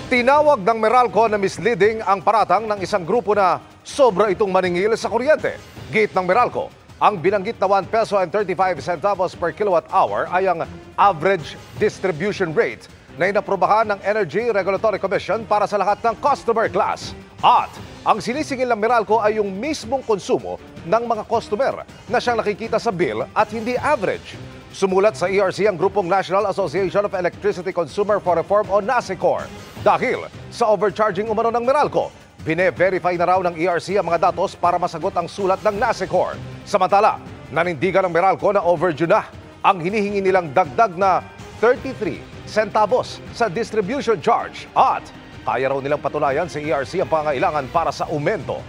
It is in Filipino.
Tinawag ng Meralco na misleading ang paratang ng isang grupo na sobra itong maningil sa kuryente. Gate ng Meralco, ang binanggit na 1 peso and 35 centavos per kilowatt hour ay ang average distribution rate na inaprobahan ng Energy Regulatory Commission para sa lahat ng customer class. At ang sinisingil ng Meralco ay yung mismong konsumo ng mga customer na siyang nakikita sa bill at hindi average. Sumulat sa ERC ang grupong National Association of Electricity Consumer for Reform o NASECOR. Dahil sa overcharging umano ng Meralco, bine-verify na raw ng ERC ang mga datos para masagot ang sulat ng NASECOR. Samantala, nanindigan ng Meralco na overdue na ang hinihingi nilang dagdag na 33 centavos sa distribution charge at kaya raw nilang patunayan sa ERC ang pangailangan para sa aumento